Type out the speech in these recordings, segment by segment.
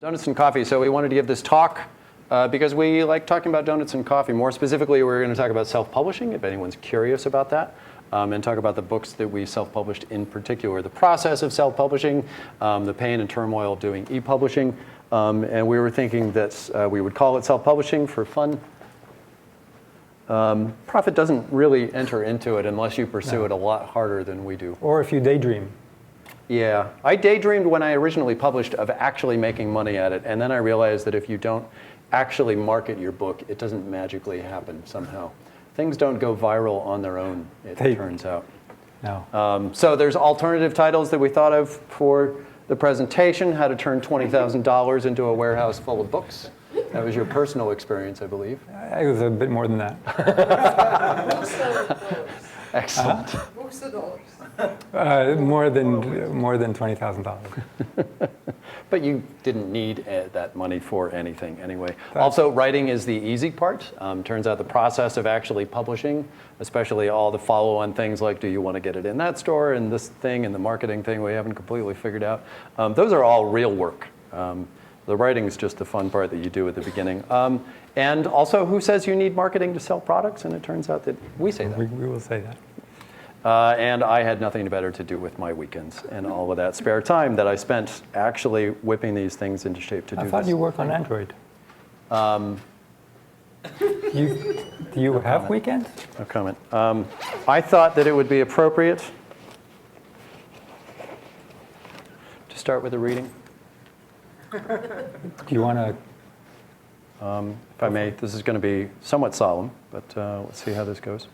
Donuts and coffee. So we wanted to give this talk because we like talking about donuts and coffee. More specifically, we're going to talk about self-publishing, if anyone's curious about that, and talk about the books that we self-published in particular, the process of self-publishing, the pain and turmoil of doing e-publishing. And we were thinking that we would call it self-publishing for fun. Profit doesn't really enter into it unless you pursue it a lot harder than we do. Or if you daydream. Yeah, I daydreamed when I originally published of actually making money at it, and then I realized that if you don't actually market your book, it doesn't magically happen somehow. Things don't go viral on their own, it turns out. No. So there's alternative titles that we thought of for the presentation, how to turn $20,000 into a warehouse full of books. That was your personal experience, I believe. It was a bit more than that. Excellent. Books of dollars. More than $20,000. But you didn't need that money for anything anyway. Also, writing is the easy part. Turns out the process of actually publishing, especially all the follow-on things like do you want to get it in that store and this thing and the marketing thing we haven't completely figured out. Those are all real work. The writing is just the fun part that you do at the beginning. And also, who says you need marketing to sell products? And it turns out that we say that. We will say that. And I had nothing better to do with my weekends and all of that spare time that I spent actually whipping these things into shape to do this. I thought you worked on Android. Do you have weekends? No comment. I thought that it would be appropriate to start with a reading. Do you want to? If I may, this is going to be somewhat solemn, but let's see how this goes.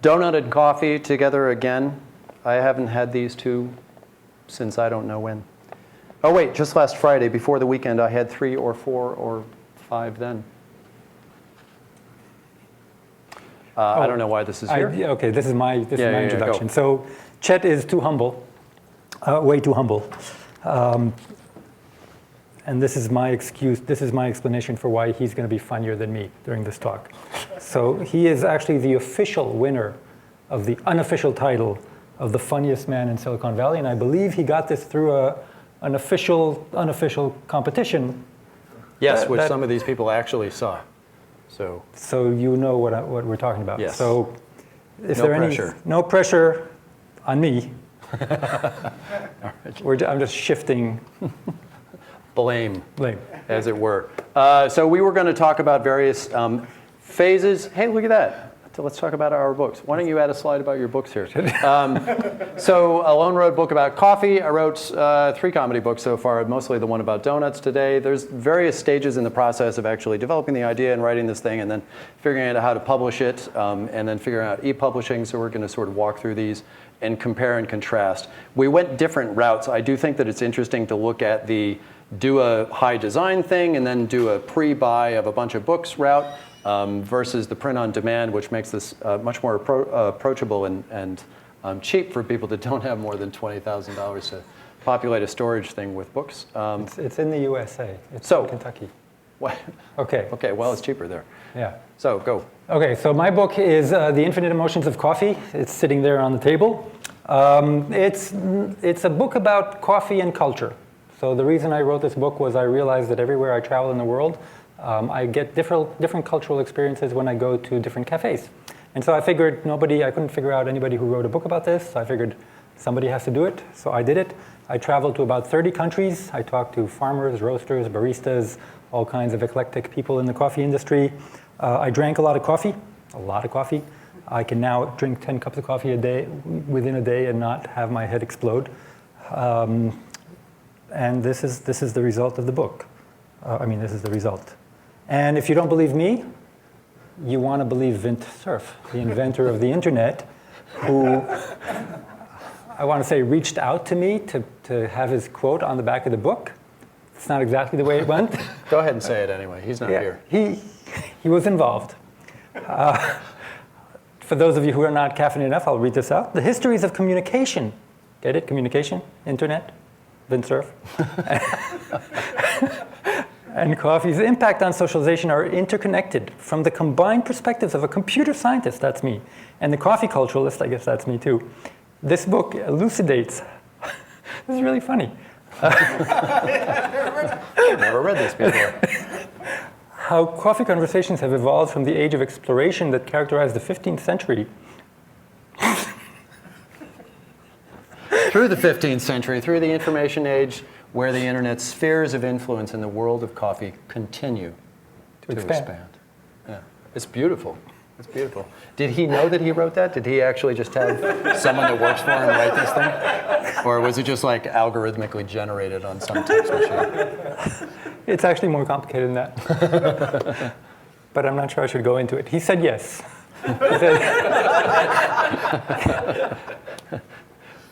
Donut and coffee together again. I haven't had these two since I don't know when. Oh wait, just last Friday before the weekend I had 3 or 4 or 5 then. I don't know why this is here. Okay, this is my introduction. Go. So Chet is too humble, way too humble. And this is my excuse, this is my explanation for why he's going to be funnier than me during this talk. So he is actually the official winner of the unofficial title of the funniest man in Silicon Valley, and I believe he got this through an unofficial competition. Yes, which some of these people actually saw. So you know what we're talking about. Yes. So is No there pressure. No pressure on me. All right. I'm just shifting Blame, blame. as it were. So we were going to talk about various phases. Hey, look at that. So let's talk about our books. Why don't you add a slide about your books here? So Alon wrote a book about coffee. I wrote 3 comedy books so far, mostly the one about donuts today. There's various stages in the process of actually developing the idea and writing this thing and then figuring out how to publish it and then figuring out e-publishing. So we're going to sort of walk through these and compare and contrast. We went different routes. I do think that it's interesting to look at the do a high design thing and then do a pre-buy of a bunch of books route versus the print on demand, which makes this much more approachable and cheap for people that don't have more than $20,000 to populate a storage thing with books. It's in the USA. It's in Kentucky. What? Okay. Okay, well, it's cheaper there. Yeah. So go. Okay, so my book is The Infinite Emotions of Coffee. It's sitting there on the table. It's a book about coffee and culture. So the reason I wrote this book was I realized that everywhere I travel in the world, I get different cultural experiences when I go to different cafes. And so I figured I couldn't figure out anybody who wrote a book about this. So I figured somebody has to do it. So I did it. I traveled to about 30 countries. I talked to farmers, roasters, baristas, all kinds of eclectic people in the coffee industry. I drank a lot of coffee. I can now drink 10 cups of coffee a day within a day and not have my head explode. And this is the result of the book. This is the result. And if you don't believe me, you want to believe Vint Cerf, the inventor of the internet, who I want to say reached out to me to have his quote on the back of the book. It's not exactly the way it went. Go ahead and say it anyway. He's not here. He was involved. For those of you who are not caffeinated enough, I'll read this out. The histories of communication. Get it? Communication? Internet? Vint Cerf. And coffee's impact on socialization are interconnected from the combined perspectives of a computer scientist, that's me, and the coffee culturalist, I guess that's me too. This book elucidates, this is really funny, Never read this before. How coffee conversations have evolved from the age of exploration that characterized the 15th century. Through the 15th century, through the information age, where the internet's spheres of influence in the world of coffee continue to expand. Yeah. It's beautiful. It's beautiful. Did he know that he wrote that? Did he actually just have someone that works for him write this thing? Or was it just like algorithmically generated on some text machine? It's actually more complicated than that. But I'm not sure I should go into it. He said yes. He said,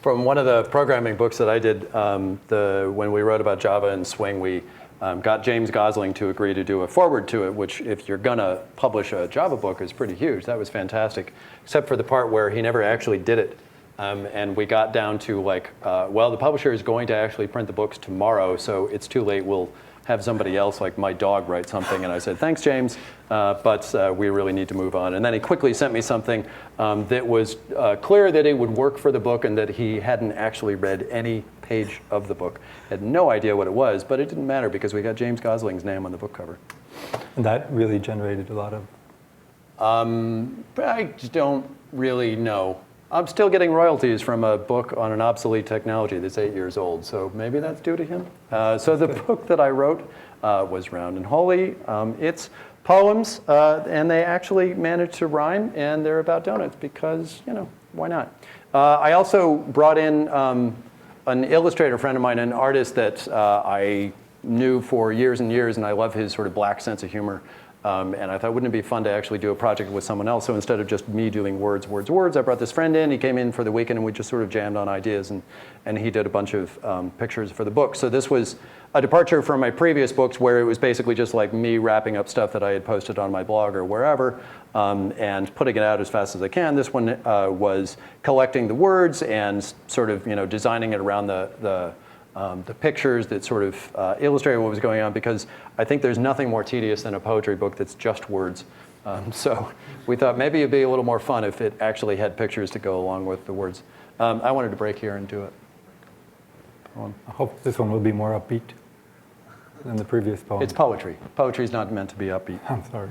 from one of the programming books that I did, when we wrote about Java and Swing, we got James Gosling to agree to do a foreword to it, which if you're going to publish a Java book is pretty huge. That was fantastic, except for the part where he never actually did it. And we got down to like, well, the publisher is going to actually print the books tomorrow, so it's too late. We'll have somebody else, like my dog, write something. And I said, thanks, James, but we really need to move on. And then he quickly sent me something that was clear that it would work for the book and that he hadn't actually read any page of the book. Had no idea what it was, but it didn't matter because we got James Gosling's name on the book cover. and that really generated a lot of... I just don't really know. I'm still getting royalties from a book on an obsolete technology that's 8 years old, so maybe that's due to him. So the book that I wrote was Round and Holy. It's poems, and they actually managed to rhyme, and they're about donuts because, you know, why not? I also brought in an illustrator friend of mine, an artist that I knew for years and years, and I love his sort of black sense of humor. And I thought, wouldn't it be fun to actually do a project with someone else? So instead of just me doing words, I brought this friend in. He came in for the weekend, and we just sort of jammed on ideas, and he did a bunch of pictures for the book. So this was a departure from my previous books, where it was basically just like me wrapping up stuff that I had posted on my blog or wherever, and putting it out as fast as I can. This one was collecting the words and sort of, you know, designing it around the pictures that sort of illustrated what was going on, because I think there's nothing more tedious than a poetry book that's just words. So we thought maybe it'd be a little more fun if it actually had pictures to go along with the words. I wanted to break here and do it. I hope this one will be more upbeat than the previous poem. It's poetry. Poetry's not meant to be upbeat. I'm sorry.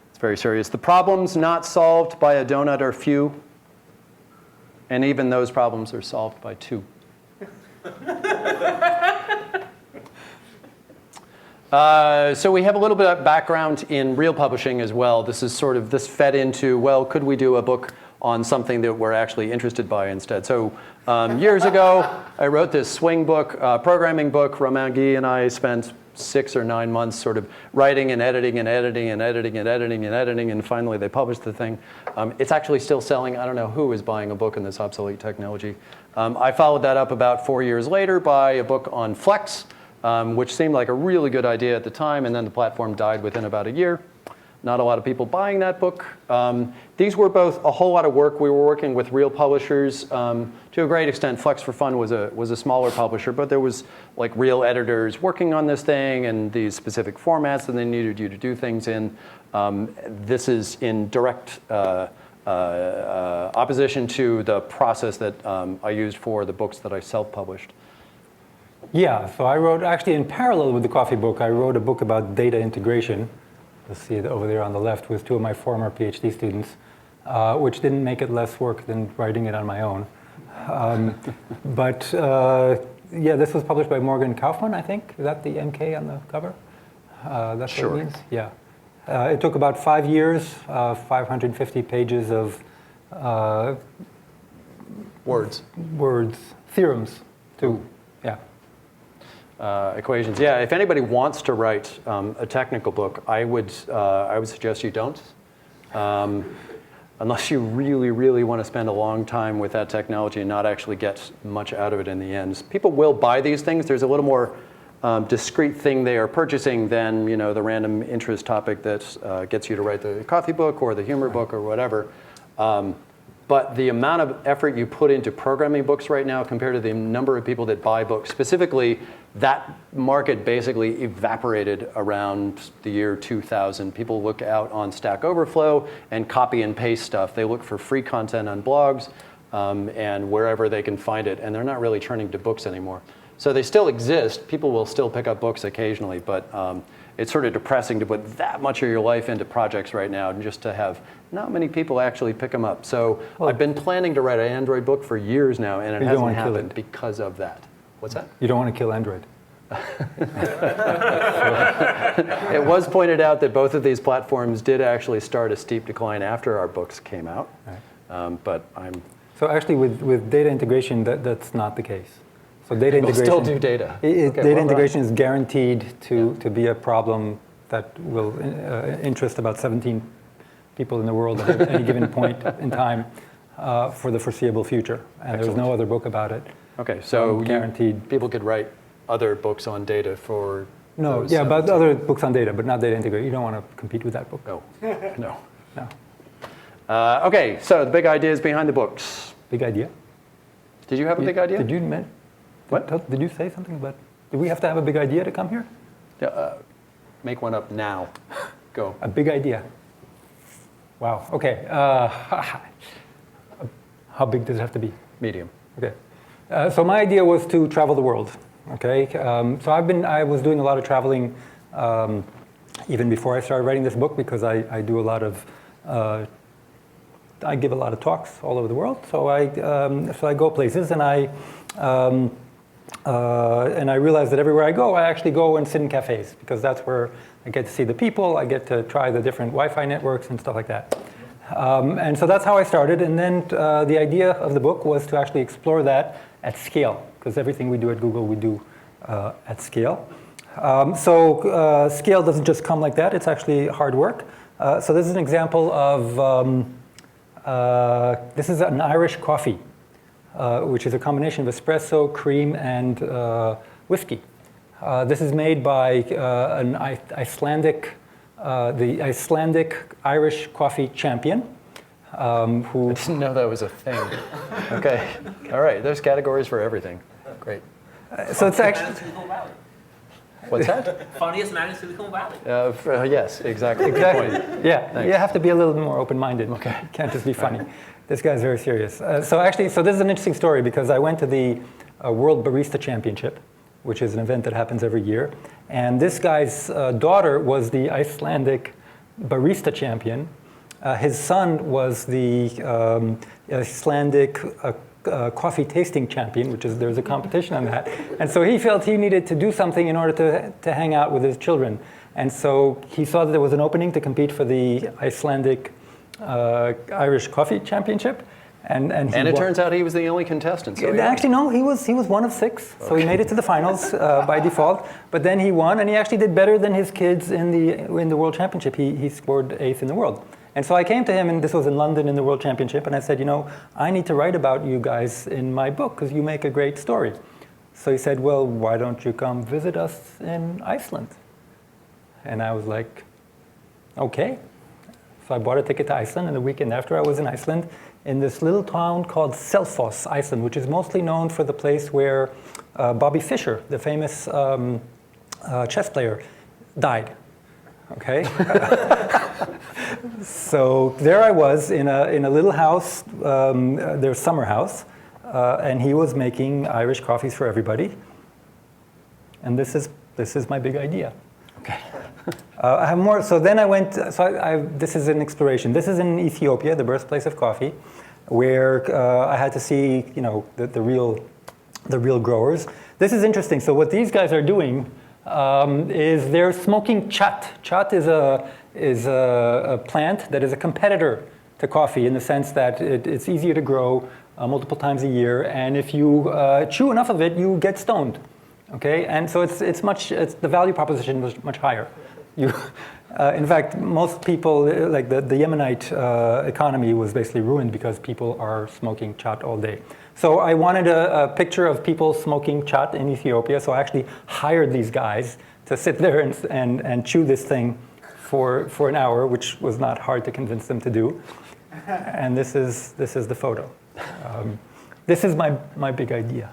It's very serious. The problems not solved by a donut are few, and even those problems are solved by two. So we have a little bit of background in real publishing as well. This fed into, well, could we do a book on something that we're actually interested by instead? So years ago, I wrote this swing book, programming book. Romain Guy and I spent 6 or 9 months sort of writing and editing and editing and editing and editing and editing, and finally they published the thing. It's actually still selling. I don't know who is buying a book in this obsolete technology. I followed that up about 4 years later by a book on Flex, which seemed like a really good idea at the time, and then the platform died within about a year. Not a lot of people buying that book. These were both a whole lot of work. We were working with real publishers. To a great extent, Flex for Fun was a smaller publisher, but there was like real editors working on this thing and these specific formats that they needed you to do things in. This is in direct opposition to the process that I used for the books that I self-published. Yeah, so I wrote, actually in parallel with the coffee book, I wrote a book about data integration. You'll see it over there on the left with 2 of my former PhD students, which didn't make it less work than writing it on my own. Yeah, this was published by Morgan Kaufman, I think. Is that the MK on the cover? That's sure. What it means? Yeah. It took about 5 years, 550 pages of words, theorems, too. Yeah. Equations. Yeah, if anybody wants to write a technical book, I would suggest you don't. Unless you really, really want to spend a long time with that technology and not actually get much out of it in the end. People will buy these things. There's a little more discrete thing they are purchasing than, you know, the random interest topic that gets you to write the coffee book or the humor book or whatever. But the amount of effort you put into programming books right now compared to the number of people that buy books, specifically, that market basically evaporated around the year 2000. People look out on Stack Overflow and copy and paste stuff. They look for free content on blogs and wherever they can find it, and they're not really turning to books anymore. So they still exist. People will still pick up books occasionally, but it's sort of depressing to put that much of your life into projects right now and just to have not many people actually pick them up. So I've been planning to write an Android book for years now, and it hasn't happened because of that. What's that? You don't want to kill Android. It was pointed out that both of these platforms did actually start a steep decline after our books came out. Right. But I'm... So actually with data integration, that's not the case. So data integration... still do data. Data integration is guaranteed to be a problem that will interest about 17 people in the world at any given point in time for the foreseeable future. And there's no other book about it. Okay, so guaranteed. People could write other books on data for those about other books on data, but not data integration. You don't want to compete with that book. No, no. No. Okay, so the big ideas behind the books. Big idea? Did you have a big idea? Did you What? Did you say something about, do we have to have a big idea to come here? Make one up now. Go. A big idea. Wow, okay. How big does it have to be? Medium. Okay. So my idea was to travel the world. Okay. So I was doing a lot of traveling even before I started writing this book because I do a lot of, I give a lot of talks all over the world. So I go places and I realize that everywhere I go, I actually go and sit in cafes because that's where I get to see the people, I get to try the different Wi-Fi networks and stuff like that. And so that's how I started. And then the idea of the book was to actually explore that at scale, because everything we do at Google, we do at scale. So scale doesn't just come like that. It's actually hard work. So this is an example of, this is an Irish coffee, which is a combination of espresso, cream, and whiskey. This is made by an Icelandic, the Icelandic Irish coffee champion. Who I didn't know that was a thing. Okay, all right, there's categories for everything. Great. So it's actually... What's that? Funniest man in Silicon Valley. Yes, exactly. Yeah, Thanks. you have to be a little more open-minded. Okay. You can't just be funny. This guy's very serious. So this is an interesting story because I went to the World Barista Championship, which is an event that happens every year. And this guy's daughter was the Icelandic barista champion. His son was the Icelandic coffee tasting champion, which is, there's a competition on that. And so he felt he needed to do something in order to hang out with his children. And so he saw that there was an opening to compete for the Icelandic Irish Coffee Championship. And it turns out he was the only contestant. So actually, no, he was one of 6. So he made it to the finals by default. But then he won, and he actually did better than his kids in the World Championship. He scored 8th in the world. And so I came to him, and this was in London in the World Championship, and I said, I need to write about you guys in my book because you make a great story. So he said, well, why don't you come visit us in Iceland? And I was like, okay. So I bought a ticket to Iceland, and the weekend after I was in Iceland, in this little town called Selfoss, Iceland, which is mostly known for the place where Bobby Fischer, the famous chess player, died. Okay. So there I was in a little house, their summer house, and he was making Irish coffees for everybody. And this is my big idea. Okay. I have more. So then I went. This is an exploration. This is in Ethiopia, the birthplace of coffee, where I had to see, the real growers. This is interesting. So what these guys are doing is they're smoking chat. Chat is a plant that is a competitor to coffee in the sense that it's easier to grow multiple times a year, and if you chew enough of it, you get stoned. Okay, and so it's the value proposition was much higher. In fact, most people, like the Yemenite economy was basically ruined because people are smoking chat all day. So I wanted a picture of people smoking chat in Ethiopia, so I actually hired these guys to sit there and chew this thing for an hour, which was not hard to convince them to do. And this is the photo. This is my big idea.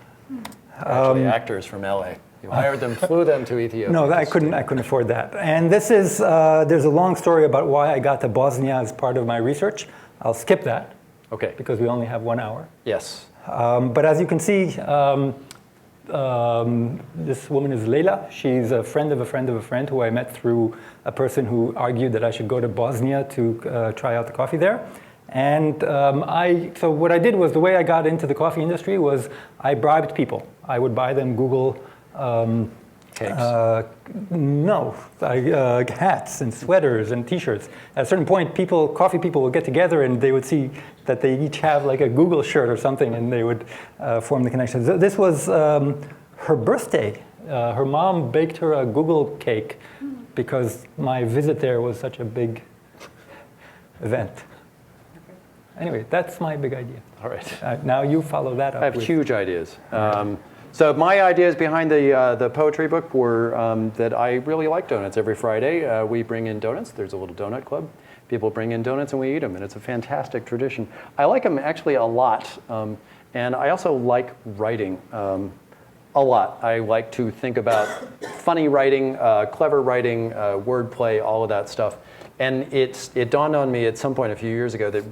Actually, actors from LA. You hired them, flew them to Ethiopia. No, I couldn't afford that. And this is, there's a long story about why I got to Bosnia as part of my research. I'll skip that. Okay. Because we only have 1 hour. Yes. But as you can see, This woman is Leila. She's a friend of a friend of a friend who I met through a person who argued that I should go to Bosnia to try out the coffee there. And so what I did was, the way I got into the coffee industry was I bribed people. I would buy them Google Cakes. Hats and sweaters and T-shirts. At a certain point, coffee people would get together and they would see that they each have like a Google shirt or something, and they would form the connection. So this was her birthday. Her mom baked her a Google cake because my visit there was such a big event. Anyway, that's my big idea. All right. Now you follow that up. I have huge ideas. So my ideas behind the poetry book were that I really like donuts. Every Friday we bring in donuts. There's a little donut club. People bring in donuts and we eat them, and it's a fantastic tradition. I like them actually a lot, and I also like writing a lot. I like to think about funny writing, clever writing, wordplay, all of that stuff. And it dawned on me at some point a few years ago that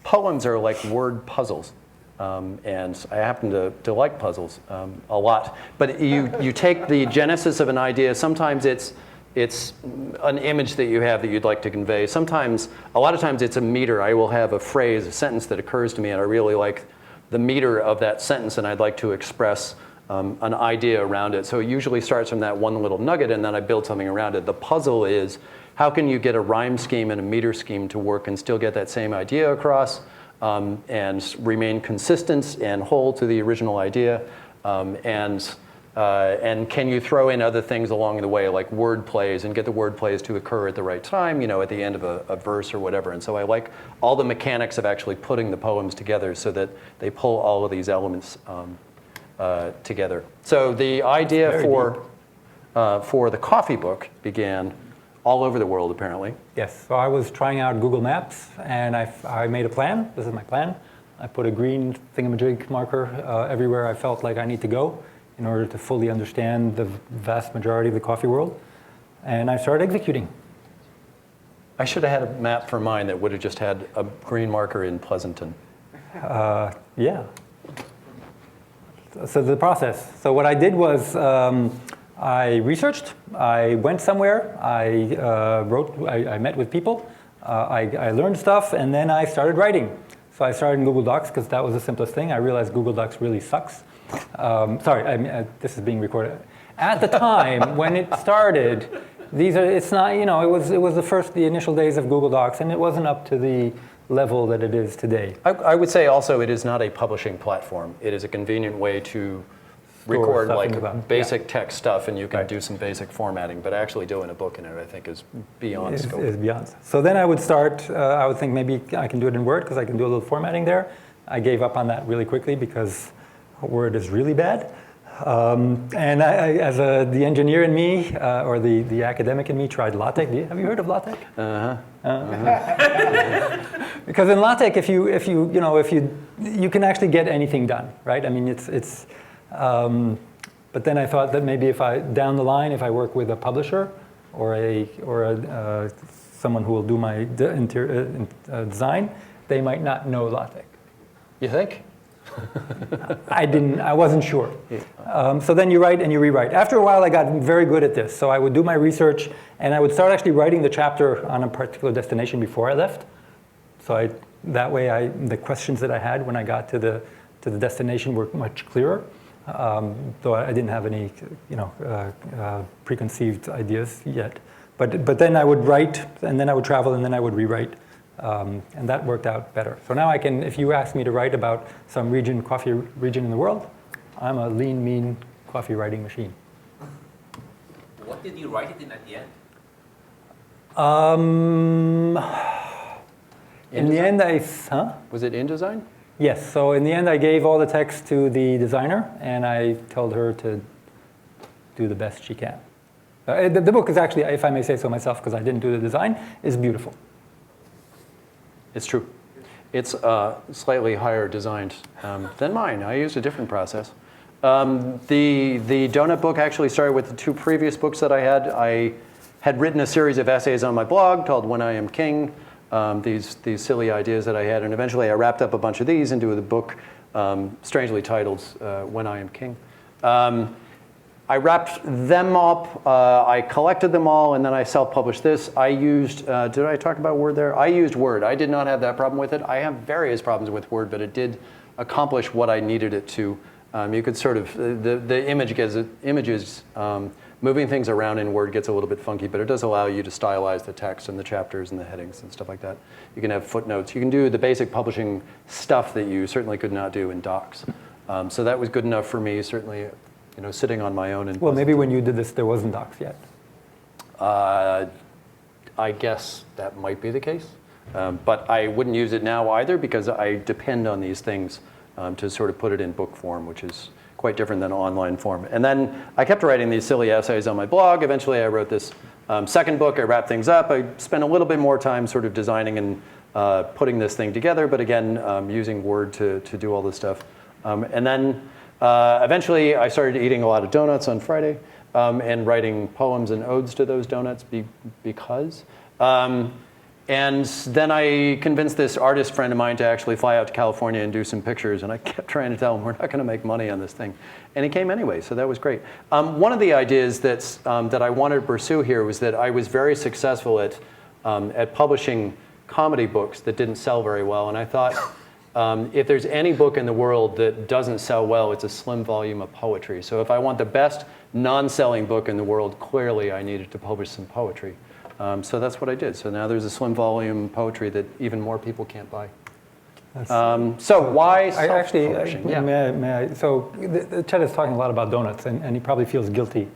poems are like word puzzles. And I happen to like puzzles a lot. But you take the genesis of an idea. Sometimes it's an image that you have that you'd like to convey. Sometimes, a lot of times it's a meter. I will have a phrase, a sentence that occurs to me, and I really like the meter of that sentence, and I'd like to express an idea around it. So it usually starts from that one little nugget, and then I build something around it. The puzzle is, how can you get a rhyme scheme and a meter scheme to work and still get that same idea across? And remain consistent and whole to the original idea, and can you throw in other things along the way, like word plays, and get the word plays to occur at the right time, at the end of a verse or whatever. And so I like all the mechanics of actually putting the poems together so that they pull all of these elements together. So the idea for the coffee book began all over the world, apparently. Yes, so I was trying out Google Maps, and I made a plan. This is my plan. I put a green thingamajig marker everywhere I felt like I need to go in order to fully understand the vast majority of the coffee world. And I started executing. I should have had a map for mine that would have just had a green marker in Pleasanton. Yeah. So the process. So what I did was, I researched, I went somewhere, I wrote, I met with people, I learned stuff, and then I started writing. So I started in Google Docs because that was the simplest thing. I realized Google Docs really sucks. Sorry, this is being recorded. At the time when it started, it's not, it was the initial days of Google Docs, and it wasn't up to the level that it is today. I would say also it is not a publishing platform. It is a convenient way to record like basic text stuff, and you can do some basic formatting, but actually doing a book in it, I think, is beyond scope. Is beyond. So then I would start, I would think maybe I can do it in Word because I can do a little formatting there. I gave up on that really quickly because Word is really bad. And I, as the engineer in me, or the academic in me, tried LaTeX. Have you heard of LaTeX? Because in LaTeX, if you can actually get anything done, right? I mean, it's. But then I thought that maybe down the line, if I work with a publisher or someone who will do my design, they might not know LaTeX. You think? I wasn't sure. So then you write and you rewrite. After a while, I got very good at this. So I would do my research, and I would start actually writing the chapter on a particular destination before I left. So that way, the questions that I had when I got to the destination were much clearer. Though I didn't have any, preconceived ideas yet. But then I would write, and then I would travel, and then I would rewrite. And that worked out better. So now I can, if you ask me to write about some coffee region in the world, I'm a lean, mean coffee writing machine. What did you write it in at the end? In the end, Was it InDesign? Yes, so in the end I gave all the text to the designer, and I told her to do the best she can. The book is actually, if I may say so myself, because I didn't do the design, is beautiful. It's true. It's slightly higher designed than mine. I used a different process. The donut book actually started with the two previous books that I had. I had written a series of essays on my blog called When I Am King, these silly ideas that I had, and eventually I wrapped up a bunch of these into the book strangely titled When I Am King. I wrapped them up, I collected them all, and then I self-published this. I used, did I talk about Word there? I used Word. I did not have that problem with it. I have various problems with Word, but it did accomplish what I needed it to. You could sort of, the images, moving things around in Word gets a little bit funky, but it does allow you to stylize the text and the chapters and the headings and stuff like that. You can have footnotes. You can do the basic publishing stuff that you certainly could not do in Docs. So that was good enough for me, certainly, sitting on my own. And well, maybe when you did this, there wasn't Docs yet. I guess that might be the case. But I wouldn't use it now either because I depend on these things to sort of put it in book form, which is quite different than online form. And then I kept writing these silly essays on my blog. Eventually I wrote this second book. I wrapped things up. I spent a little bit more time sort of designing and putting this thing together, but again, using Word to do all this stuff. And then eventually I started eating a lot of donuts on Friday and writing poems and odes to those donuts because. And then I convinced this artist friend of mine to actually fly out to California and do some pictures. And I kept trying to tell him, we're not going to make money on this thing. And he came anyway, so that was great. One of the ideas that I wanted to pursue here was that I was very successful at publishing comedy books that didn't sell very well. And I thought, if there's any book in the world that doesn't sell well, it's a slim volume of poetry. So if I want the best non-selling book in the world, clearly I needed to publish some poetry. So that's what I did. So now there's a slim volume poetry that even more people can't buy. So why self-publishing? May I? So Chet is talking a lot about donuts, and he probably feels guilty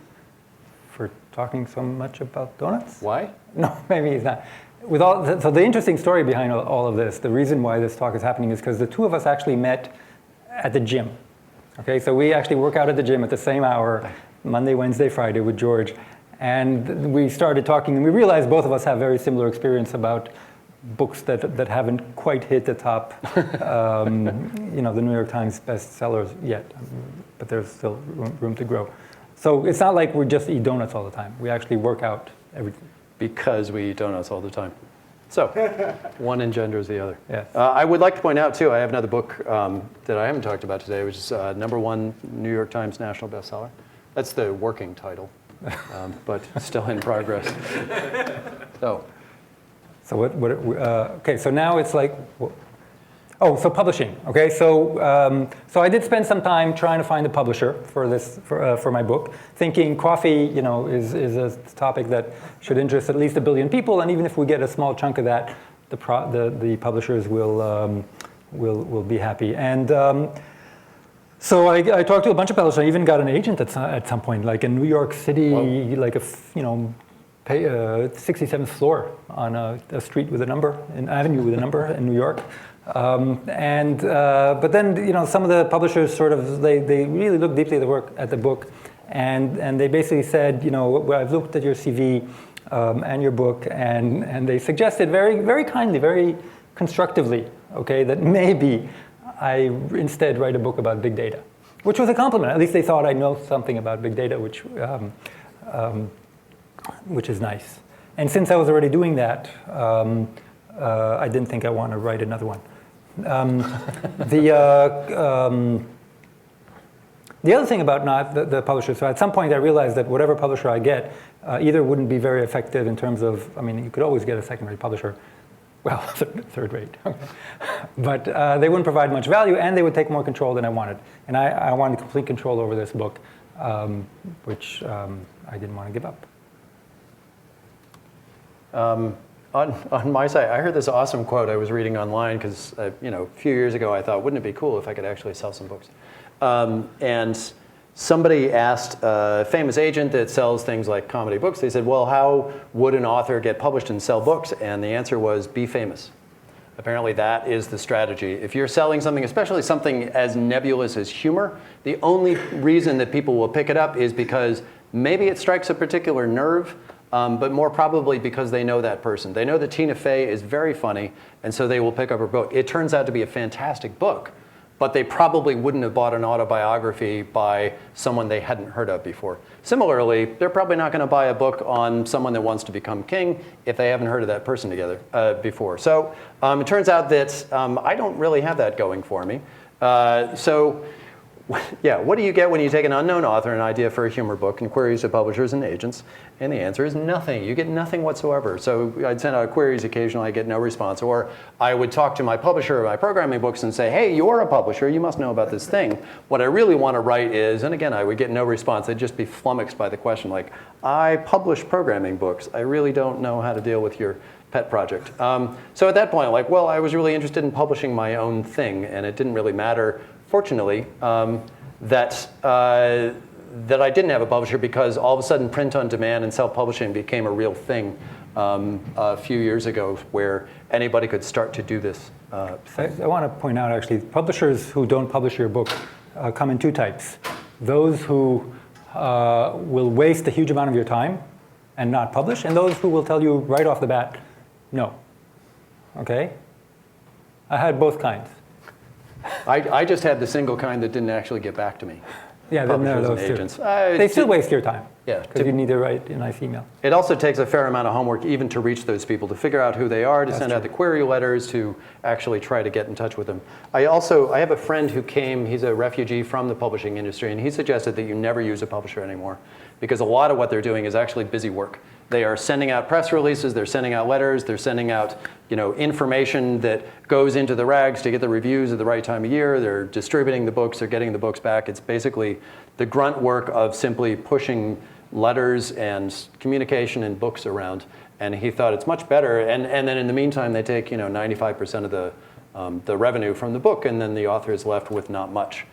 for talking so much about donuts. Why? No, maybe he's not. So the interesting story behind all of this, the reason why this talk is happening is because the two of us actually met at the gym. Okay, so we actually work out at the gym at the same hour, Monday, Wednesday, Friday with George. And we started talking, and we realized both of us have very similar experience about books that haven't quite hit the top, the New York Times bestsellers yet, but there's still room to grow. So it's not like we just eat donuts all the time. We actually work out everything. Because we eat donuts all the time. So one engenders the other. Yes. I would like to point out, too, I have another book that I haven't talked about today, which is #1 New York Times national bestseller. That's the working title. But still in progress. So okay, so now it's like, so publishing. Okay, so I did spend some time trying to find a publisher for this for my book, thinking coffee, is a topic that should interest at least 1 billion people, and even if we get a small chunk of that, the publishers will be happy. And so I talked to a bunch of publishers. I even got an agent at some point, like in New York City, like 67th floor on a street with a number, an avenue with a number in New York. But then some of the publishers sort of they really looked deeply at the book, and they basically said, well, I've looked at your CV and your book, and they suggested very very kindly, very constructively, okay, that maybe I instead write a book about big data, which was a compliment. At least they thought I know something about big data, which is nice. And since I was already doing that, I didn't think I want to write another one. The other thing about not the publisher, so at some point I realized that whatever publisher I get either wouldn't be very effective in terms of, you could always get a second-rate publisher, well, third rate. But they wouldn't provide much value, and they would take more control than I wanted. And I wanted complete control over this book, which I didn't want to give up. On my side, I heard this awesome quote I was reading online because, a few years ago I thought, wouldn't it be cool if I could actually sell some books? And somebody asked a famous agent that sells things like comedy books, they said, well, how would an author get published and sell books? And the answer was, be famous. Apparently that is the strategy. If you're selling something, especially something as nebulous as humor, the only reason that people will pick it up is because maybe it strikes a particular nerve, but more probably because they know that person. They know that Tina Fey is very funny, and so they will pick up her book. It turns out to be a fantastic book, but they probably wouldn't have bought an autobiography by someone they hadn't heard of before. Similarly, they're probably not going to buy a book on someone that wants to become king if they haven't heard of that person before. So it turns out that I don't really have that going for me. So Yeah, what do you get when you take an unknown author and an idea for a humor book and queries to publishers and agents? And the answer is nothing. You get nothing whatsoever. So I'd send out queries occasionally, I get no response. Or I would talk to my publisher of my programming books and say, hey, you're a publisher, you must know about this thing. What I really want to write is, and again, I would get no response. They'd just be flummoxed by the question, like, I publish programming books. I really don't know how to deal with your pet project. So at that point, like, well, I was really interested in publishing my own thing, and it didn't really matter, fortunately, that I didn't have a publisher, because all of a sudden print on demand and self-publishing became a real thing a few years ago, where anybody could start to do this thing. I want to point out, actually, publishers who don't publish your book come in two types. Those who will waste a huge amount of your time and not publish, and those who will tell you right off the bat, no. Okay? I had both kinds. I just had the single kind that didn't actually get back to me. Yeah, Publishers those and two. agents. They still waste your time. Yeah. Because you need to write a nice email. It also takes a fair amount of homework even to reach those people, to figure out who they are, to send out the query letters, to actually try to get in touch with them. I have a friend who came, he's a refugee from the publishing industry, and he suggested that you never use a publisher anymore, because a lot of what they're doing is actually busy work. They are sending out press releases, they're sending out letters, they're sending out information that goes into the rags to get the reviews at the right time of year, they're distributing the books, they're getting the books back. It's basically the grunt work of simply pushing letters and communication and books around. And he thought it's much better. And then in the meantime, they take 95% of the revenue from the book, and then the author is left with not much,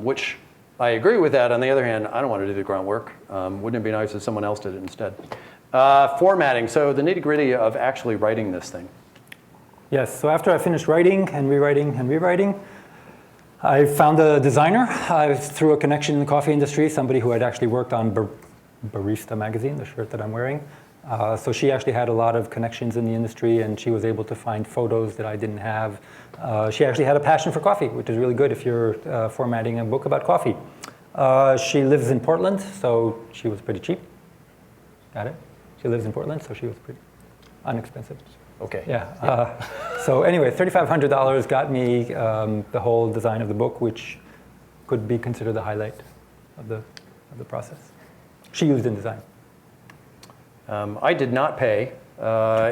which I agree with that. On the other hand, I don't want to do the grunt work. Wouldn't it be nice if someone else did it instead? Formatting, so the nitty-gritty of actually writing this thing. Yes, so after I finished writing and rewriting, I found a designer. Through a connection in the coffee industry, somebody who had actually worked on Barista magazine, the shirt that I'm wearing. So she actually had a lot of connections in the industry, and she was able to find photos that I didn't have. She actually had a passion for coffee, which is really good if you're formatting a book about coffee. She lives in Portland, so she was pretty cheap. Got it? She lives in Portland, so she was pretty inexpensive. Okay. Yeah. So anyway, $3,500 got me the whole design of the book, which could be considered the highlight of the process. She used InDesign. I did not pay.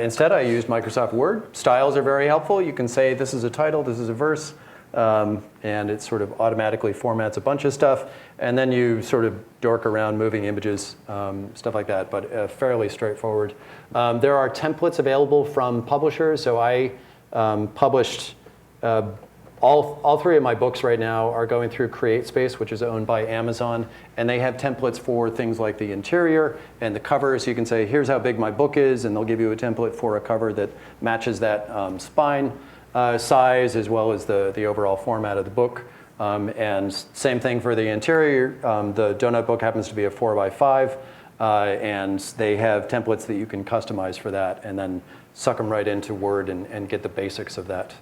Instead, I used Microsoft Word. Styles are very helpful. You can say, this is a title, this is a verse, and it sort of automatically formats a bunch of stuff. And then you sort of dork around moving images, stuff like that, but fairly straightforward. There are templates available from publishers. So I published all three of my books right now are going through CreateSpace, which is owned by Amazon, and they have templates for things like the interior and the cover. So you can say, here's how big my book is, and they'll give you a template for a cover that matches that spine size, as well as the overall format of the book. And same thing for the interior. The donut book happens to be a 4x5, and they have templates that you can customize for that, and then suck them right into Word and get the basics of that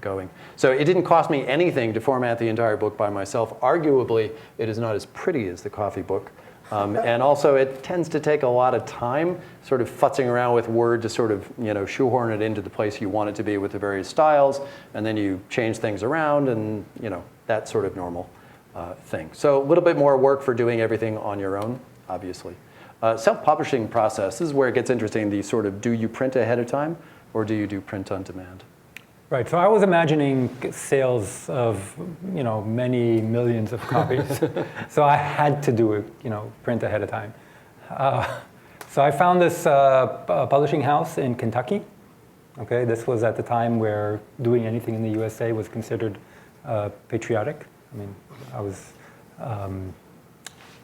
going. So it didn't cost me anything to format the entire book by myself. Arguably, it is not as pretty as the coffee book. And also, it tends to take a lot of time, sort of futzing around with Word to sort of shoehorn it into the place you want it to be with the various styles, and then you change things around, and that sort of normal thing. So a little bit more work for doing everything on your own, obviously. Self-publishing process, this is where it gets interesting. The sort of, do you print ahead of time, or do you do print on demand? Right, so I was imagining sales of many millions of copies. So I had to do it, print ahead of time. So I found this publishing house in Kentucky. Okay, this was at the time where doing anything in the USA was considered patriotic. I mean,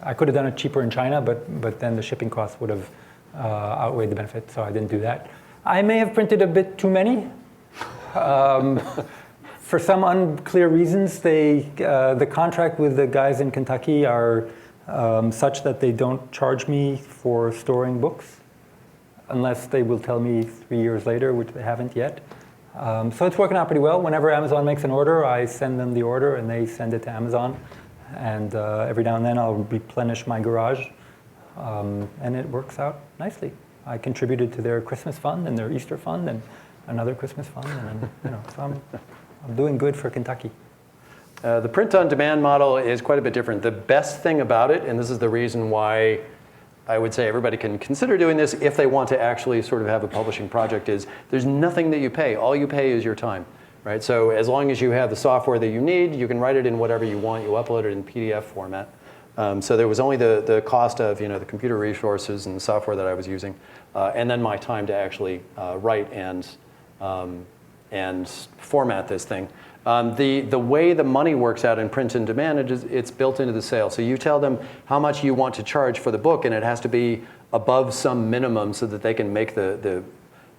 I could have done it cheaper in China, but then the shipping costs would have outweighed the benefit, so I didn't do that. I may have printed a bit too many. For some unclear reasons, the contract with the guys in Kentucky are such that they don't charge me for storing books, unless they will tell me 3 years later, which they haven't yet. So it's working out pretty well. Whenever Amazon makes an order, I send them the order, and they send it to Amazon. And every now and then, I'll replenish my garage, and it works out nicely. I contributed to their Christmas fund and their Easter fund and another Christmas fund, and so I'm doing good for Kentucky. The print-on-demand model is quite a bit different. The best thing about it, and this is the reason why I would say everybody can consider doing this if they want to actually sort of have a publishing project, is there's nothing that you pay. All you pay is your time, right? So as long as you have the software that you need, you can write it in whatever you want. You upload it in PDF format. So there was only the cost of the computer resources and the software that I was using, and then my time to actually write and format this thing. The way the money works out in print and demand, it's built into the sale. So you tell them how much you want to charge for the book, and it has to be above some minimum so that they can make the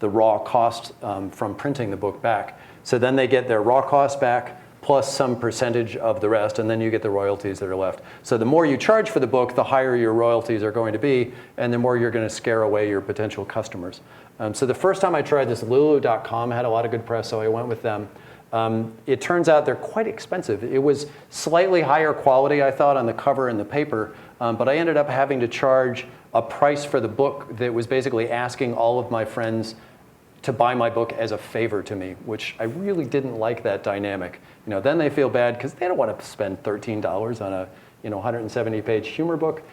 raw cost from printing the book back. So then they get their raw cost back plus some percentage of the rest, and then you get the royalties that are left. So the more you charge for the book, the higher your royalties are going to be, and the more you're going to scare away your potential customers. So the first time I tried this, Lulu.com had a lot of good press, so I went with them. It turns out they're quite expensive. It was slightly higher quality, I thought, on the cover and the paper, but I ended up having to charge a price for the book that was basically asking all of my friends to buy my book as a favor to me, which I really didn't like that dynamic. Then they feel bad because they don't want to spend $13 on a 170-page humor book.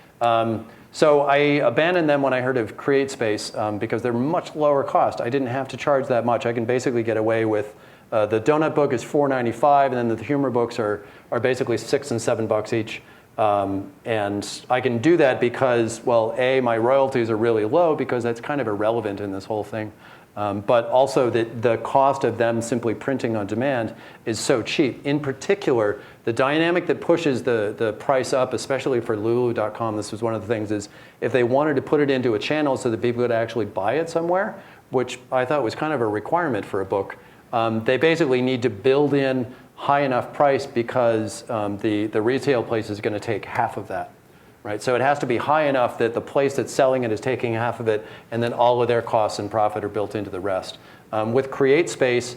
So I abandoned them when I heard of CreateSpace because they're much lower cost. I didn't have to charge that much. I can basically get away with the donut book is $4.95, and then the humor books are basically $6 and $7 each. And I can do that because, well, A, my royalties are really low because that's kind of irrelevant in this whole thing. But also the cost of them simply printing on demand is so cheap. In particular, the dynamic that pushes the price up, especially for Lulu.com, this was one of the things, is if they wanted to put it into a channel so that people could actually buy it somewhere, which I thought was kind of a requirement for a book, they basically need to build in high enough price because the retail place is going to take half of that. Right? So it has to be high enough that the place that's selling it is taking half of it, and then all of their costs and profit are built into the rest. With CreateSpace,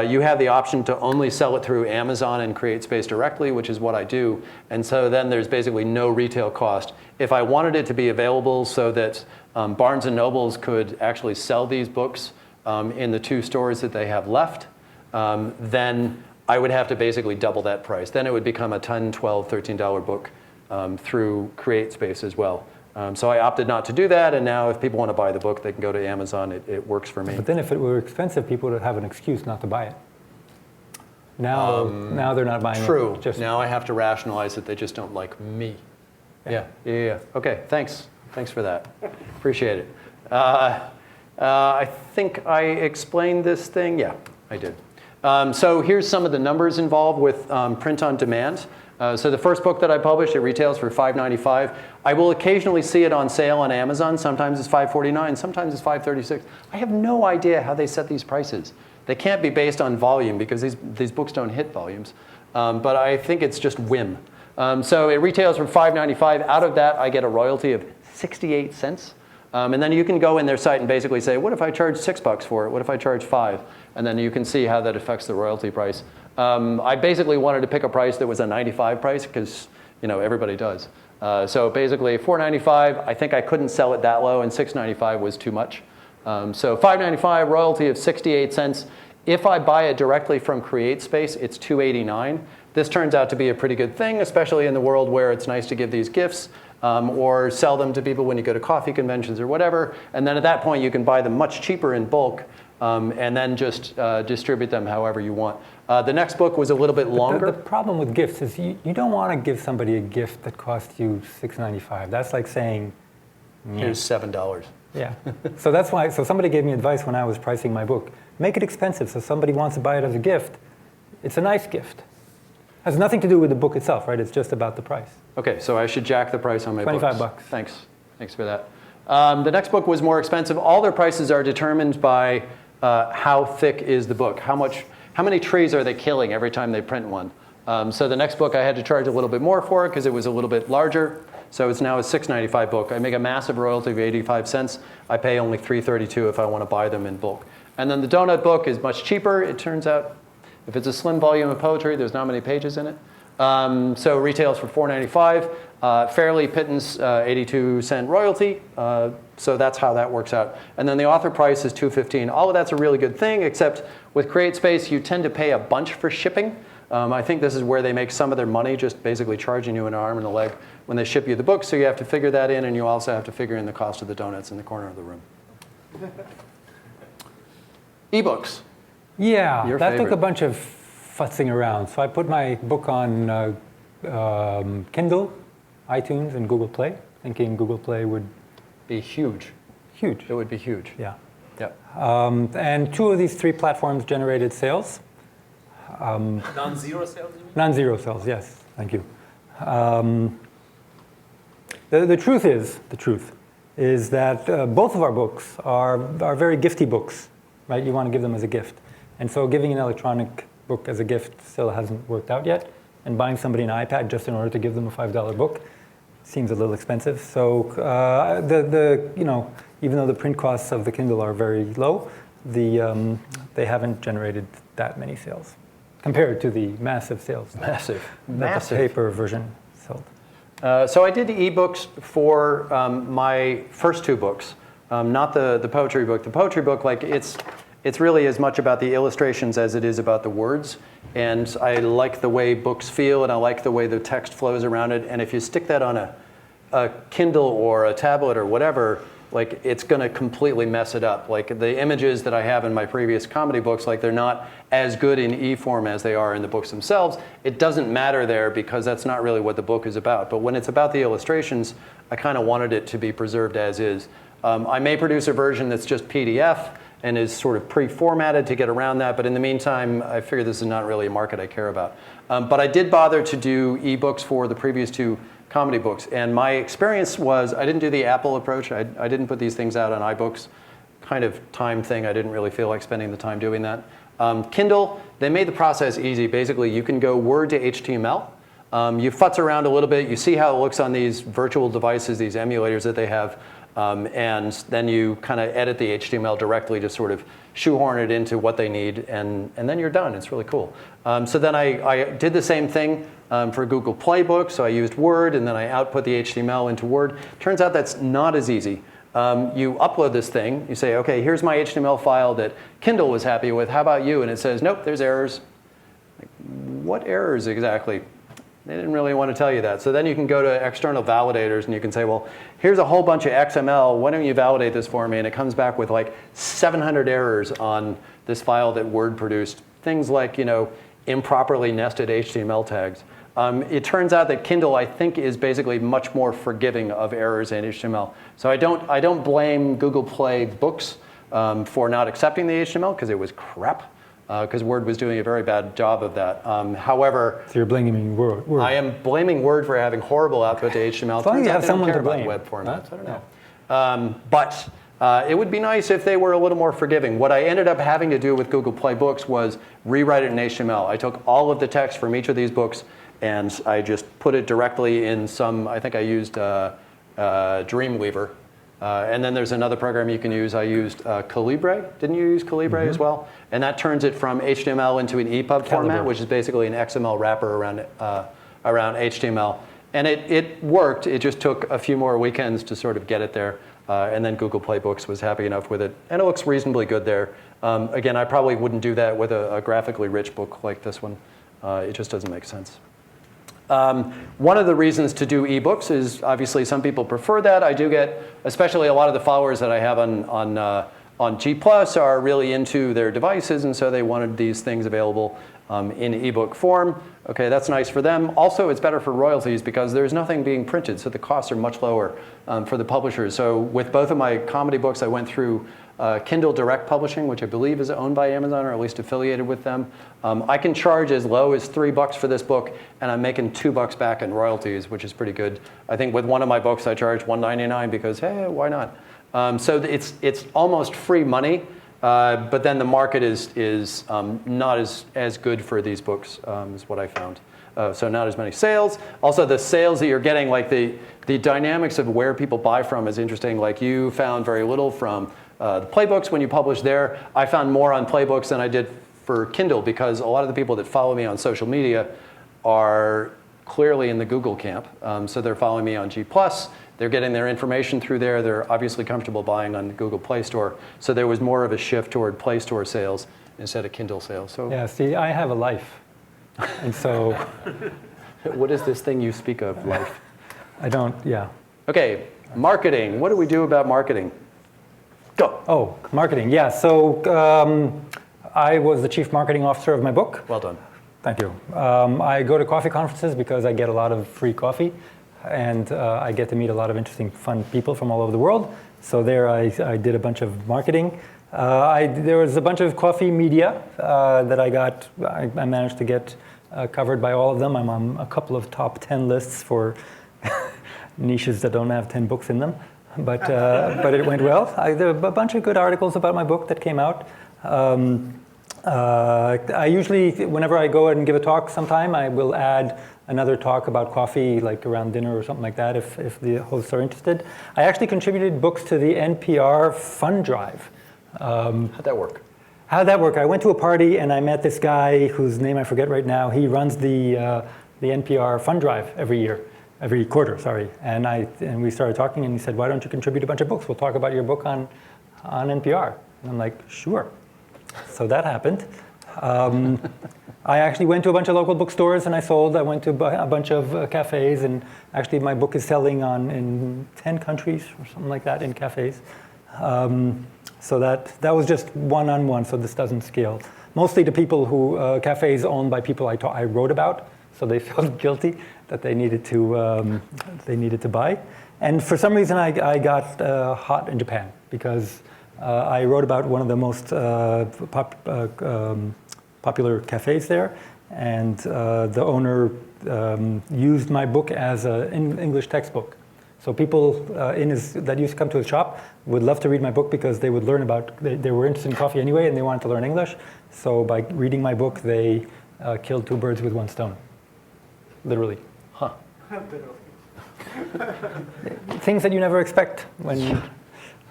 you have the option to only sell it through Amazon and CreateSpace directly, which is what I do. And so then there's basically no retail cost. If I wanted it to be available so that Barnes & Nobles could actually sell these books in the 2 stores that they have left, then I would have to basically double that price. Then it would become a $10, $12, $13 book. Through CreateSpace as well. So I opted not to do that, and now if people want to buy the book, they can go to Amazon. It works for me. But then if it were expensive, people would have an excuse not to buy it. Now they're not buying it. True. Now I have to rationalize that they just don't like me. Yeah. Okay, thanks. Thanks for that. Appreciate it. I think I explained this thing. Yeah, I did. So here's some of the numbers involved with print on demand. So the first book that I published, it retails for $5.95. I will occasionally see it on sale on Amazon. Sometimes it's $5.49, sometimes it's $5.36. I have no idea how they set these prices. They can't be based on volume because these books don't hit volumes. But I think it's just whim. So it retails for $5.95. Out of that, I get a royalty of 68 cents. And then you can go in their site and basically say, what if I charge $6 for it? What if I charge $5? And then you can see how that affects the royalty price. I basically wanted to pick a price that was a 95 price because everybody does. So basically $4.95, I think I couldn't sell it that low, and $6.95 was too much. So $5.95, royalty of 68 cents. If I buy it directly from CreateSpace, it's $2.89. This turns out to be a pretty good thing, especially in the world where it's nice to give these gifts or sell them to people when you go to coffee conventions or whatever. And then at that point, you can buy them much cheaper in bulk and then just distribute them however you want. The next book was a little bit longer. The problem with gifts is you don't want to give somebody a gift that costs you $6.95. That's like saying, here's $7. Yeah. So that's why. So somebody gave me advice when I was pricing my book. Make it expensive so somebody wants to buy it as a gift. It's a nice gift. Has nothing to do with the book itself, right? It's just about the price. Okay, so I should jack the price on my books. $25. Thanks for that. The next book was more expensive. All their prices are determined by how thick is the book. How many trees are they killing every time they print one? So the next book I had to charge a little bit more for it because it was a little bit larger. So it's now a $6.95 book. I make a massive royalty of 85 cents. I pay only $3.32 if I want to buy them in bulk. And then the donut book is much cheaper. It turns out if it's a slim volume of poetry, there's not many pages in it. So it retails for $4.95. Fairly pittance 82-cent royalty. So that's how that works out. And then the author price is $2.15. All of that's a really good thing, except with CreateSpace, you tend to pay a bunch for shipping. I think this is where they make some of their money, just basically charging you an arm and a leg when they ship you the book. So you have to figure that in, and you also have to figure in the cost of the donuts in the corner of the room. Ebooks. Yeah, Your that took favorite. a bunch of futzing around. So I put my book on Kindle, iTunes, and Google Play, thinking Google Play would Be huge. huge. It would be huge. Yeah. Yep. And 2 of these 3 platforms generated sales. Non-zero sales, you mean? Non-zero sales, yes. Thank you. The truth is that both of our books are very gifty books, right? You want to give them as a gift. And so giving an electronic book as a gift still hasn't worked out yet. And buying somebody an iPad just in order to give them a $5 book seems a little expensive. So even though the print costs of the Kindle are very low, they haven't generated that many sales compared to the massive sales that the paper version sold. So I did ebooks for my first 2 books, not the poetry book. The poetry book, like it's really as much about the illustrations as it is about the words. And I like the way books feel, and I like the way the text flows around it. And if you stick that on a Kindle or a tablet or whatever, like it's going to completely mess it up. Like the images that I have in my previous comedy books, like they're not as good in e-form as they are in the books themselves. It doesn't matter there because that's not really what the book is about. But when it's about the illustrations, I kind of wanted it to be preserved as is. I may produce a version that's just PDF and is sort of pre-formatted to get around that. But in the meantime, I figure this is not really a market I care about. But I did bother to do ebooks for the previous 2 comedy books. And my experience was I didn't do the Apple approach. I didn't put these things out on iBooks. Kind of time thing. I didn't really feel like spending the time doing that. Kindle, they made the process easy. Basically, you can go Word to HTML. You futz around a little bit. You see how it looks on these virtual devices, these emulators that they have. And then you kind of edit the HTML directly to sort of shoehorn it into what they need, and then you're done. It's really cool. So then I did the same thing for Google Play Books. So I used Word, and then I output the HTML into Word. Turns out that's not as easy. You upload this thing. You say, OK, here's my HTML file that Kindle was happy with. How about you? And it says, nope, there's errors. Like, what errors exactly? They didn't really want to tell you that. So then you can go to external validators and you can say, well, here's a whole bunch of XML. Why don't you validate this for me? And it comes back with like 700 errors on this file that Word produced. Things like, improperly nested HTML tags. It turns out that Kindle, I think, is basically much more forgiving of errors in HTML. So I don't blame Google Play Books for not accepting the HTML because it was crap. Because Word was doing a very bad job of that. However, So you're blaming Word. I am blaming Word for having horrible output to HTML. As long as you have someone to blame. Web formats. I don't know. But it would be nice if they were a little more forgiving. What I ended up having to do with Google Play Books was rewrite it in HTML. I took all of the text from each of these books and I just put it directly in some, I think I used Dreamweaver. And then there's another program you can use. I used Calibre. Didn't you use Calibre as well? And that turns it from HTML into an EPUB format, which is basically an XML wrapper around HTML. And it worked. It just took a few more weekends to sort of get it there. And then Google Play Books was happy enough with it. And it looks reasonably good there. Again, I probably wouldn't do that with a graphically rich book like this one. It just doesn't make sense. One of the reasons to do ebooks is obviously some people prefer that. I do get, especially a lot of the followers that I have on G+ are really into their devices, and so they wanted these things available in ebook form. Okay, that's nice for them. Also, it's better for royalties because there's nothing being printed, so the costs are much lower for the publishers. So with both of my comedy books, I went through Kindle Direct Publishing, which I believe is owned by Amazon or at least affiliated with them. I can charge as low as $3 for this book, and I'm making $2 back in royalties, which is pretty good. I think with one of my books, I charged $1.99 because, hey, why not? So it's almost free money, but then the market is not as good for these books, is what I found. So not as many sales. Also, the sales that you're getting, like the dynamics of where people buy from is interesting. Like you found very little from the Playbooks when you published there. I found more on Playbooks than I did for Kindle because a lot of the people that follow me on social media are clearly in the Google camp. So they're following me on G+. They're getting their information through there. They're obviously comfortable buying on the Google Play Store. So there was more of a shift toward Play Store sales instead of Kindle sales. So yeah, see, I have a life. And so What is this thing you speak of, life? I don't, yeah. Okay, marketing. What do we do about marketing? Go. Oh, marketing, yeah. So I was the chief marketing officer of my book. Well done. Thank you. I go to coffee conferences because I get a lot of free coffee, and I get to meet a lot of interesting, fun people from all over the world. So there I did a bunch of marketing. There was a bunch of coffee media that I got. I managed to get covered by all of them. I'm on a couple of top 10 lists for niches that don't have 10 books in them. But it went well. There were a bunch of good articles about my book that came out. I usually, whenever I go and give a talk sometime, I will add another talk about coffee, like around dinner or something like that, if the hosts are interested. I actually contributed books to the NPR Fund Drive. How'd that work? How'd that work? I went to a party and I met this guy whose name I forget right now. He runs the NPR Fund Drive every quarter, sorry. And we started talking and he said, why don't you contribute a bunch of books? We'll talk about your book on NPR. And I'm like, sure. So that happened. I actually went to a bunch of local bookstores and I went to a bunch of cafes, and actually my book is selling in 10 countries or something like that in cafes. So that was just one-on-one, so this doesn't scale. Mostly to people who, cafes owned by people I wrote about, so they felt guilty that they needed to buy. And for some reason I got hot in Japan because I wrote about one of the most popular cafes there, and the owner used my book as an English textbook. So people that used to come to his shop would love to read my book because they would learn they were interested in coffee anyway and they wanted to learn English. So by reading my book, they killed two birds with one stone, literally. Huh. Things that you never expect when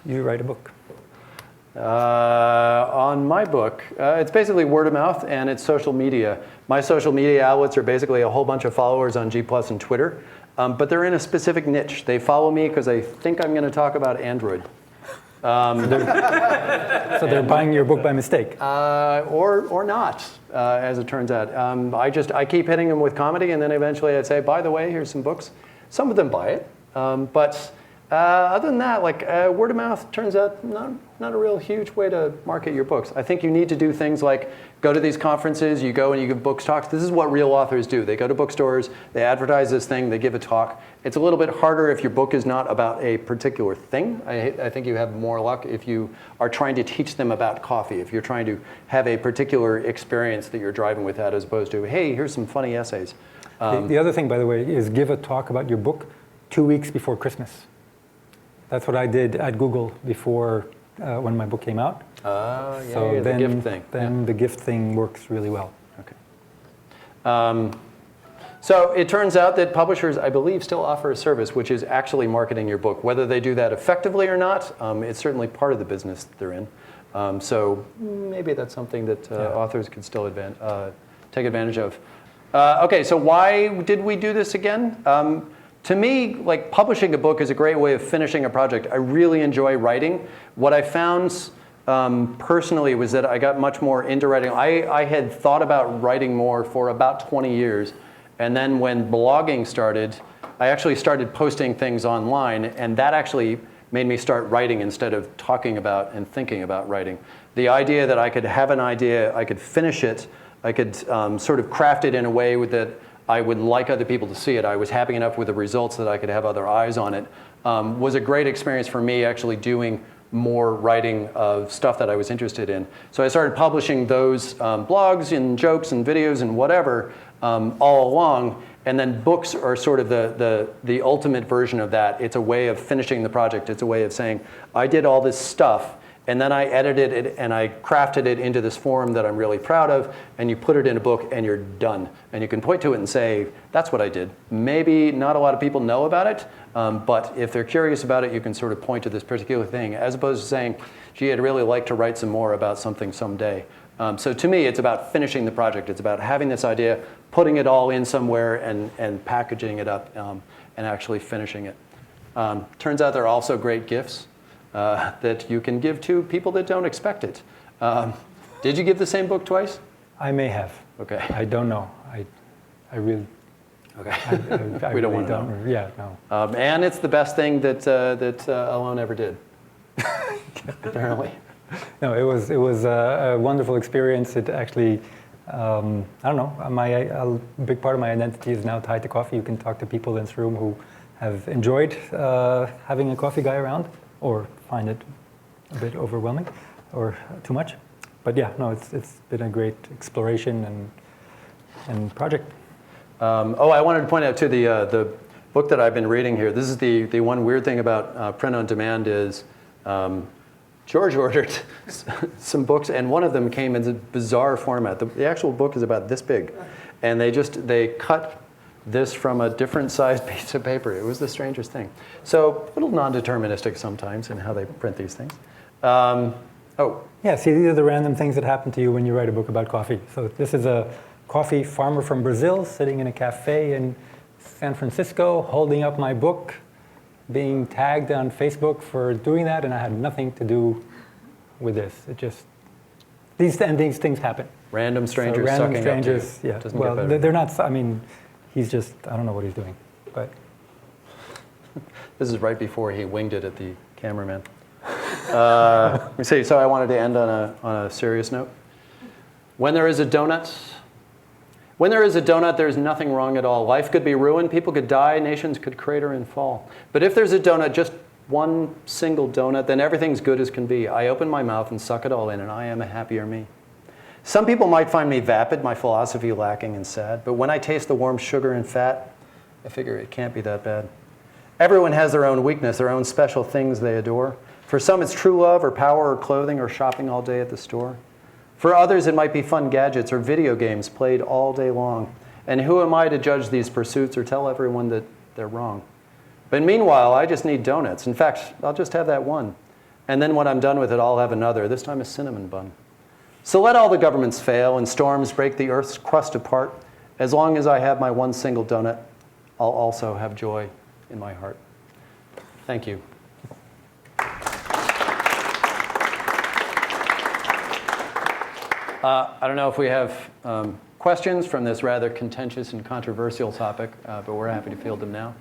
you write a book. On my book, it's basically word of mouth and it's social media. My social media outlets are basically a whole bunch of followers on G+ and Twitter, but they're in a specific niche. They follow me because they think I'm going to talk about Android. So they're buying your book by mistake. Or not, as it turns out. I keep hitting them with comedy, and then eventually I'd say, by the way, here's some books. Some of them buy it, but other than that, word of mouth turns out not a real huge way to market your books. I think you need to do things like go to these conferences, you go and you give books talks. This is what real authors do. They go to bookstores, they advertise this thing, they give a talk. It's a little bit harder if your book is not about a particular thing. I think you have more luck if you are trying to teach them about coffee, if you're trying to have a particular experience that you're driving with that, as opposed to, hey, here's some funny essays. The other thing, by the way, is give a talk about your book 2 weeks before Christmas. That's what I did at Google before when my book came out. So the gift thing. Then the gift thing works really well. Okay. So it turns out that publishers, I believe, still offer a service which is actually marketing your book. Whether they do that effectively or not, it's certainly part of the business that they're in. So maybe that's something that authors could still take advantage of. Okay, so why did we do this again? To me, publishing a book is a great way of finishing a project. I really enjoy writing. What I found personally was that I got much more into writing. I had thought about writing more for about 20 years. And then when blogging started, I actually started posting things online. And that actually made me start writing instead of talking about and thinking about writing. The idea that I could have an idea, I could finish it, I could sort of craft it in a way that I would like other people to see it. I was happy enough with the results that I could have other eyes on it. Was a great experience for me actually doing more writing of stuff that I was interested in. So I started publishing those blogs and jokes and videos and whatever all along. And then books are sort of the ultimate version of that. It's a way of finishing the project. It's a way of saying, I did all this stuff, and then I edited it and I crafted it into this form that I'm really proud of, and you put it in a book and you're done. And you can point to it and say, that's what I did. Maybe not a lot of people know about it, but if they're curious about it, you can sort of point to this particular thing, as opposed to saying, gee, I'd really like to write some more about something someday. So to me, it's about finishing the project. It's about having this idea, putting it all in somewhere and packaging it up and actually finishing it. Turns out there are also great gifts that you can give to people that don't expect it. Did you give the same book twice? I may have. Okay. I don't know. I I really, Okay. I We don't really want to know. Yeah, no. And it's the best thing that Alon ever did, apparently. No, it was a wonderful experience. It actually, I don't know, a big part of my identity is now tied to coffee. You can talk to people in this room who have enjoyed having a coffee guy around, or find it a bit overwhelming, or too much. But yeah, no, it's been a great exploration and project. I wanted to point out too, the book that I've been reading here. This is the one weird thing about print on demand is George ordered some books, and one of them came in a bizarre format. The actual book is about this big, and they cut this from a different sized piece of paper. It was the strangest thing. So a little non-deterministic sometimes in how they print these things. Yeah, see, these are the random things that happen to you when you write a book about coffee. So this is a coffee farmer from Brazil sitting in a cafe in San Francisco, holding up my book, being tagged on Facebook for doing that, and I had nothing to do with this. It just, these things happen. Random strangers So random sucking strangers, up to you. yeah. Doesn't Well, get better. they're not, I mean, he's just, I don't know what he's doing, but. This is right before he winged it at the cameraman. Let me see, so I wanted to end on a serious note. When there is a donut, there's nothing wrong at all. Life could be ruined, people could die, nations could crater and fall. But if there's a donut, just one single donut, then everything's good as can be. I open my mouth and suck it all in, and I am a happier me. Some people might find me vapid, my philosophy lacking and sad, but when I taste the warm sugar and fat, I figure it can't be that bad. Everyone has their own weakness, their own special things they adore. For some, it's true love or power or clothing or shopping all day at the store. For others, it might be fun gadgets or video games played all day long. And who am I to judge these pursuits or tell everyone that they're wrong? But meanwhile, I just need donuts. In fact, I'll just have that one. And then when I'm done with it, I'll have another, this time a cinnamon bun. So let all the governments fail and storms break the earth's crust apart. As long as I have my one single donut, I'll also have joy in my heart. Thank you. I don't know if we have questions from this rather contentious and controversial topic, but we're happy to field them now.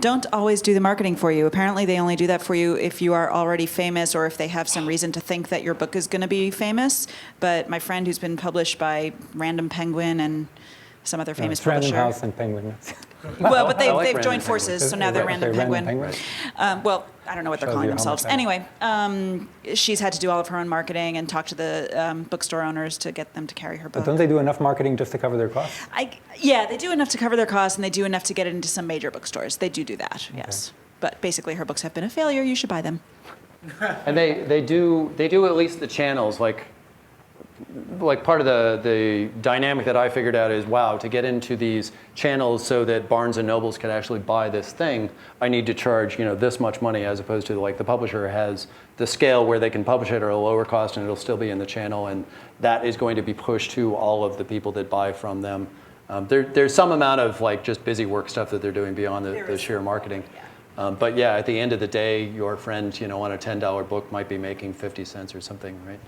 Don't always do the marketing for you. Apparently, they only do that for you if you are already famous or if they have some reason to think that your book is going to be famous. But my friend who's been published by Random Penguin and some other famous publisher. Random House and Penguin. Well, but they've Random joined Penguin. forces, so now they're Random Penguin. Well, I don't know what they're Shows calling you how themselves. much I know. Anyway, she's had to do all of her own marketing and talk to the bookstore owners to get them to carry her book. But don't they do enough marketing just to cover their costs? Yeah, they do enough to cover their costs, and they do enough to get it into some major bookstores. They do that, yes. But basically, her books have been a failure. You should buy them. And they do at least the channels, like part of the dynamic that I figured out is, wow, to get into these channels so that Barnes and Nobles could actually buy this thing, I need to charge this much money, as opposed to like the publisher has the scale where they can publish it at a lower cost and it'll still be in the channel, and that is going to be pushed to all of the people that buy from them. There's some amount of like just busy work stuff that they're doing beyond the sheer marketing. But yeah, at the end of the day, your friend on a $10 book might be making 50 cents or something, right?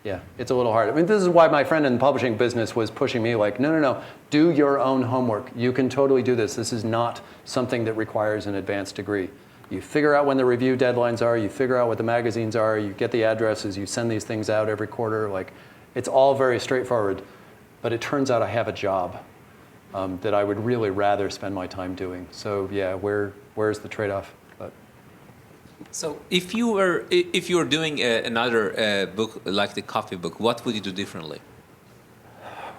Yeah, it's a little hard. I mean, this is why my friend in the publishing business was pushing me like, no, do your own homework. You can totally do this. This is not something that requires an advanced degree. You figure out when the review deadlines are, you figure out what the magazines are, you get the addresses, you send these things out every quarter. Like, it's all very straightforward. But it turns out I have a job that I would really rather spend my time doing. So yeah, where's the trade-off? So if you were doing another book like the coffee book, what would you do differently?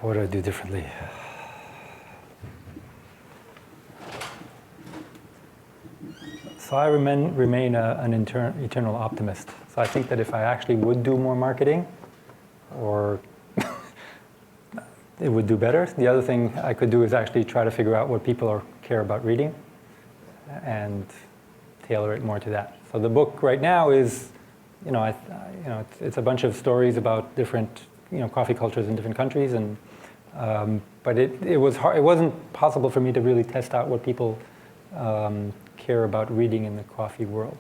What would I do differently? So I remain an eternal optimist. So I think that if I actually would do more marketing, or it would do better. The other thing I could do is actually try to figure out what people care about reading and tailor it more to that. So the book right now is, it's a bunch of stories about different, coffee cultures in different countries, and but it was hard. It wasn't possible for me to really test out what people care about reading in the coffee world.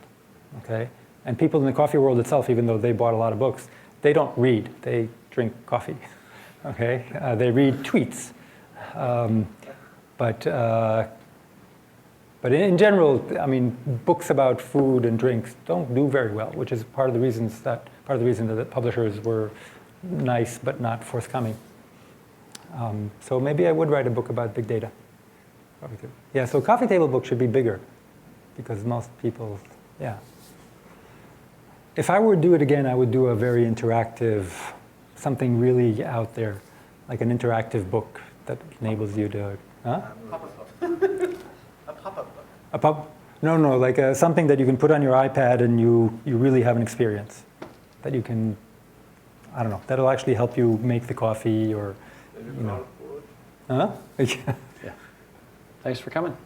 Okay, and people in the coffee world itself, even though they bought a lot of books, they don't read. They drink coffee. Okay, they read tweets. But in general, I mean, books about food and drinks don't do very well, which is part of the reason that the publishers were nice but not forthcoming. So maybe I would write a book about big data. Yeah, so coffee table book should be bigger, because most people, yeah. If I were to do it again, I would do a very interactive, something really out there, like an interactive book that enables you to, huh? A pop? No, like something that you can put on your iPad and you really have an experience. That you can, I don't know, that'll actually help you make the coffee or, you know. Huh? Yeah. Thanks for coming.